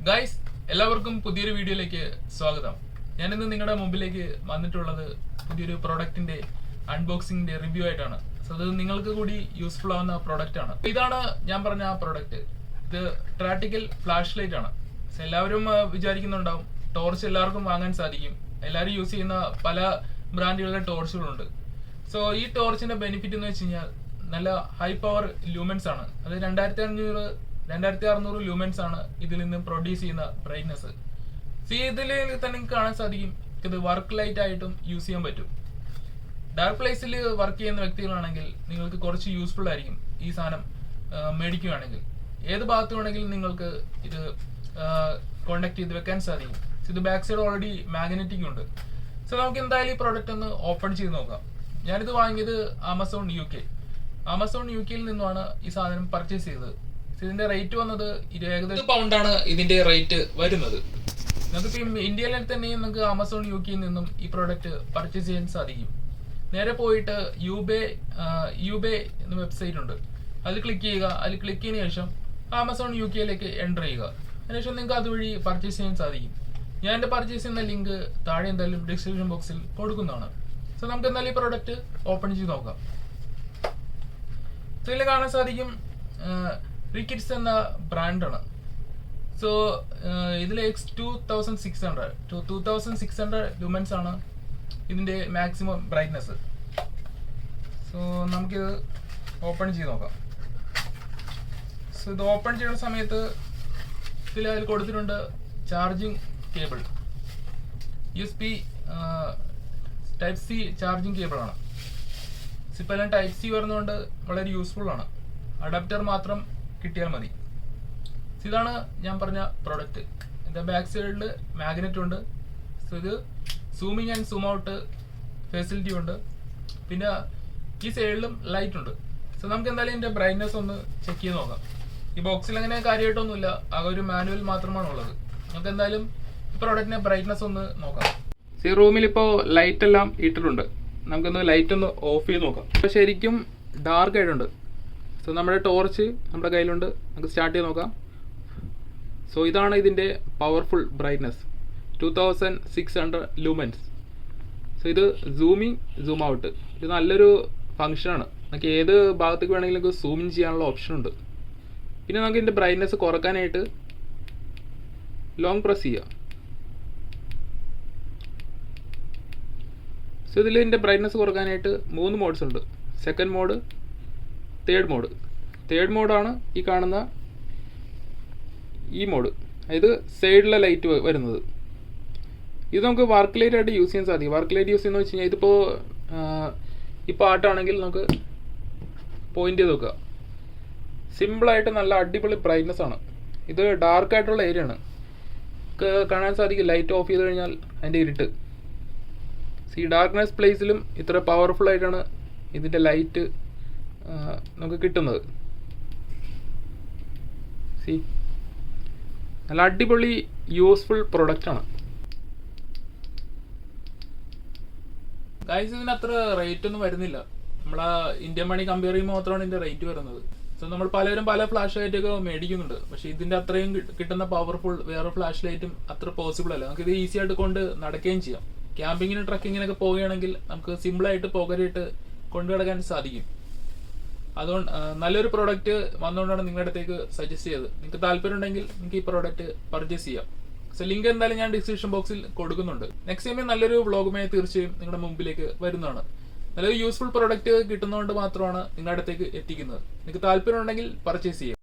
Guys, എല്ലാവർക്കും പുതിയൊരു വീഡിയോയിലേക്ക് സ്വാഗതം. ഞാനിന്ന് നിങ്ങളുടെ മുമ്പിലേക്ക് വന്നിട്ടുള്ളത് പുതിയൊരു പ്രോഡക്റ്റിന്റെ അൺബോക്സിംഗിന്റെ റിവ്യൂ ആയിട്ടാണ്. സോ അത് നിങ്ങൾക്ക് കൂടി യൂസ്ഫുൾ ആവുന്ന പ്രോഡക്റ്റ് ആണ്. ഇതാണ് ഞാൻ പറഞ്ഞ ആ പ്രോഡക്റ്റ്. ഇത് പ്രാക്ടിക്കൽ ഫ്ലാഷ് ലൈറ്റ് ആണ്. എല്ലാവരും വിചാരിക്കുന്നുണ്ടാവും ടോർച്ച് എല്ലാവർക്കും വാങ്ങാൻ സാധിക്കും. എല്ലാവരും യൂസ് ചെയ്യുന്ന പല ബ്രാൻഡുകളുടെ ടോർച്ചുകളുണ്ട്. സോ ഈ ടോർച്ചിന്റെ ബെനിഫിറ്റ് എന്ന് വെച്ച് കഴിഞ്ഞാൽ നല്ല ഹൈ പവർ ലൂമൻസ് ആണ്. അത് 2600 ലൂമൻസ് ആണ് ഇതിൽ നിന്ന് പ്രൊഡ്യൂസ് ചെയ്യുന്ന ബ്രൈറ്റ്നസ്. ഇതിൽ തന്നെ നിങ്ങൾക്ക് കാണാൻ സാധിക്കും ഇത് വർക്ക് ലൈറ്റ് ആയിട്ടും യൂസ് ചെയ്യാൻ പറ്റും. ഡാർക്ക് പ്ലേസിൽ വർക്ക് ചെയ്യുന്ന വ്യക്തികളാണെങ്കിൽ നിങ്ങൾക്ക് കുറച്ച് യൂസ്ഫുൾ ആയിരിക്കും ഈ സാധനം മേടിക്കുകയാണെങ്കിൽ. ഏത് ഭാഗത്ത് വേണമെങ്കിലും നിങ്ങൾക്ക് ഇത് കോണ്ടാക്ട് ചെയ്ത് വെക്കാൻ സാധിക്കും. ഇത് ബാക്ക് സൈഡ് ഓൾറെഡി മാഗ്നറ്റിക് ഉണ്ട്. സോ നമുക്ക് എന്തായാലും ഈ പ്രോഡക്റ്റ് ഒന്ന് ഓപ്പൺ ചെയ്ത് നോക്കാം. ഞാനിത് വാങ്ങിയത് ആമസോൺ യു കെയിൽ നിന്നുമാണ് ഈ സാധനം പർച്ചേസ് ചെയ്തത്. ഇതിന്റെ റേറ്റ് വന്നത് ഏകദേശം £1 ഇതിന്റെ റേറ്റ് വരുന്നത്. നമുക്ക് ഇന്ത്യയിൽ തന്നെയും നമുക്ക് ആമസോൺ യു കെയിൽ നിന്നും ഈ പ്രോഡക്റ്റ് പർച്ചേസ് ചെയ്യാൻ സാധിക്കും. നേരെ പോയിട്ട് യൂബേ എന്ന വെബ്സൈറ്റ് ഉണ്ട്, അതിൽ ക്ലിക്ക് ചെയ്യുക. അതിൽ ക്ലിക്ക് ചെയ്തതിനു ശേഷം ആമസോൺ യു കെയിലേക്ക് എൻ്റർ ചെയ്യുക. അതിനുശേഷം നിങ്ങൾക്ക് അതുവഴി പർച്ചേസ് ചെയ്യാൻ സാധിക്കും. ഞാൻ എൻ്റെ പർച്ചേസ് ചെയ്യുന്ന ലിങ്ക് താഴെ എന്തായാലും ഡിസ്ക്രിപ്ഷൻ ബോക്സിൽ കൊടുക്കുന്നതാണ്. സോ നമുക്ക് എന്തായാലും ഈ പ്രോഡക്റ്റ് ഓപ്പൺ ചെയ്ത് നോക്കാം. സോ ഇതിൽ കാണാൻ സാധിക്കും റിക്കിറ്റ്സ് എന്ന ബ്രാൻഡാണ്. സോ ഇതിൽ X2600 ലൂമൻസ് ആണ് ഇതിന്റെ മാക്സിമം ബ്രൈറ്റ്നസ്. സോ നമുക്കിത് ഓപ്പൺ ചെയ്ത് നോക്കാം. സോ ഇത് ഓപ്പൺ ചെയ്യുന്ന സമയത്ത് അതിൽ കൊടുത്തിട്ടുണ്ട് charging cable, USB Type-C charging cable ആണ്. ഇപ്പം എല്ലാം Type-C വരുന്നതുകൊണ്ട് വളരെ യൂസ്ഫുൾ ആണ്. അഡാപ്റ്റർ മാത്രം കിട്ടിയാൽ മതി. ഇതാണ് ഞാൻ പറഞ്ഞ പ്രോഡക്റ്റ്. ഇതിന്റെ ബാക്ക് സൈഡിൽ മാഗ്നറ്റ് ഉണ്ട്. സോ ഇത് zooming and zoom out facility ഉണ്ട്. പിന്നെ ഈ സൈഡിലും ലൈറ്റ് ഉണ്ട്. സോ നമുക്ക് എന്തായാലും ഇതിന്റെ ബ്രൈറ്റ്നസ് ഒന്ന് ചെക്ക് ചെയ്ത് നോക്കാം. ഈ ബോക്സിൽ അങ്ങനെ കാര്യമായിട്ടൊന്നുമില്ല, ആകെ ഒരു മാനുവൽ മാത്രമാണ് ഉള്ളത്. നമുക്ക് എന്തായാലും ഈ പ്രോഡക്റ്റിന്റെ ബ്രൈറ്റ്നസ് ഒന്ന് നോക്കാം. ഈ റൂമിൽ ഇപ്പോൾ ലൈറ്റ് എല്ലാം ഇട്ടിട്ടുണ്ട്. നമുക്കൊന്ന് ലൈറ്റ് ഒന്ന് ഓഫ് ചെയ്ത് നോക്കാം. അപ്പോൾ ശരിക്കും ഡാർക്ക് ആയിട്ടുണ്ട്. സോ നമ്മുടെ ടോർച്ച് നമ്മുടെ കയ്യിലുണ്ട്, നമുക്ക് സ്റ്റാർട്ട് ചെയ്ത് നോക്കാം. സോ ഇതാണ് ഇതിൻ്റെ പവർഫുൾ ബ്രൈറ്റ്നസ്, 2600 ലൂമൻസ്. സോ ഇത് സൂമിങ് സൂം ഔട്ട്, ഇത് നല്ലൊരു ഫങ്ഷനാണ്. നമുക്ക് ഏത് ഭാഗത്തേക്ക് വേണമെങ്കിലും നമുക്ക് സൂമിങ് ചെയ്യാനുള്ള ഓപ്ഷൻ ഉണ്ട്. പിന്നെ നമുക്ക് ഇതിൻ്റെ ബ്രൈറ്റ്നസ് കുറക്കാനായിട്ട് ലോങ് പ്രസ് ചെയ്യുക. സോ ഇതിൽ ഇതിൻ്റെ ബ്രൈറ്റ്നസ് കുറക്കാനായിട്ട് 3 മോഡ്സ് ഉണ്ട്. സെക്കൻഡ് മോഡ്, തേർഡ് മോഡാണ് ഈ കാണുന്ന ഈ മോഡ്. അതായത് സൈഡിലെ ലൈറ്റ് വരുന്നത്. ഇത് നമുക്ക് വർക്ക് ലൈറ്റ് ആയിട്ട് യൂസ് ചെയ്യാൻ സാധിക്കും. വർക്ക് ലൈറ്റ് യൂസ് ചെയ്യുന്നത് വെച്ച് കഴിഞ്ഞാൽ ഇപ്പോൾ ആട്ടാണെങ്കിൽ നമുക്ക് പോയിന്റ് ചെയ്ത് നോക്കുക. സിമ്പിളായിട്ട് നല്ല അടിപൊളി ബ്രൈറ്റ്നസ് ആണ്. ഇത് ഡാർക്ക് ആയിട്ടുള്ള ഏരിയ ആണ്, കാണാൻ സാധിക്കും. ലൈറ്റ് ഓഫ് ചെയ്ത് കഴിഞ്ഞാൽ അതിൻ്റെ ഇരുട്ട്. ഈ ഡാർക്ക്നെസ് പ്ലേസിലും ഇത്ര പവർഫുൾ ആയിട്ടാണ് ഇതിൻ്റെ ലൈറ്റ് നമുക്ക് കിട്ടുന്നത്. നല്ല അടിപൊളി യൂസ്ഫുൾ പ്രൊഡക്റ്റ് ആണ് ഗൈസ്. ഇതിന് അത്ര റേറ്റ് ഒന്നും വരുന്നില്ല. നമ്മളെ ഇന്ത്യൻ മണി കമ്പയർ ചെയ്യുമ്പോൾ മാത്രമാണ് ഇതിന്റെ റേറ്റ് വരുന്നത്. സോ നമ്മൾ പലരും പല ഫ്ലാഷ് ലൈറ്റ് ഒക്കെ മേടിക്കുന്നുണ്ട്. പക്ഷെ ഇതിന്റെ അത്രയും കിട്ടുന്ന പവർഫുൾ വേറെ ഫ്ലാഷ് ലൈറ്റും അത്ര പോസിബിൾ അല്ല. നമുക്ക് ഇത് ഈസി ആയിട്ട് കൊണ്ട് നടക്കുകയും ചെയ്യാം. ക്യാമ്പിങ്ങിന് ട്രക്കിങ്ങിനൊക്കെ പോവുകയാണെങ്കിൽ നമുക്ക് സിമ്പിളായിട്ട് പോക്കറ്റായിട്ട് കൊണ്ടു നടക്കാൻ സാധിക്കും. അതുകൊണ്ട് നല്ലൊരു പ്രോഡക്റ്റ് വന്നുകൊണ്ടാണ് നിങ്ങളുടെ അടുത്തേക്ക് സജസ്റ്റ് ചെയ്തത്. നിങ്ങൾക്ക് താല്പര്യം ഉണ്ടെങ്കിൽ നിങ്ങൾക്ക് ഈ പ്രോഡക്റ്റ് പർച്ചേസ് ചെയ്യാം. സോ ലിങ്ക് എന്തായാലും ഞാൻ ഡിസ്ക്രിപ്ഷൻ ബോക്സിൽ കൊടുക്കുന്നുണ്ട്. നെക്സ്റ്റ് ടൈം നല്ലൊരു വ്ളോഗുമായി തീർച്ചയായും നിങ്ങളുടെ മുമ്പിലേക്ക് വരുന്നതാണ്. നല്ലൊരു യൂസ്ഫുൾ പ്രോഡക്റ്റ് കിട്ടുന്നതുകൊണ്ട് മാത്രമാണ് നിങ്ങളുടെ അടുത്തേക്ക് എത്തിക്കുന്നത്. നിങ്ങൾക്ക് താല്പര്യം ഉണ്ടെങ്കിൽ പർച്ചേസ് ചെയ്യാം.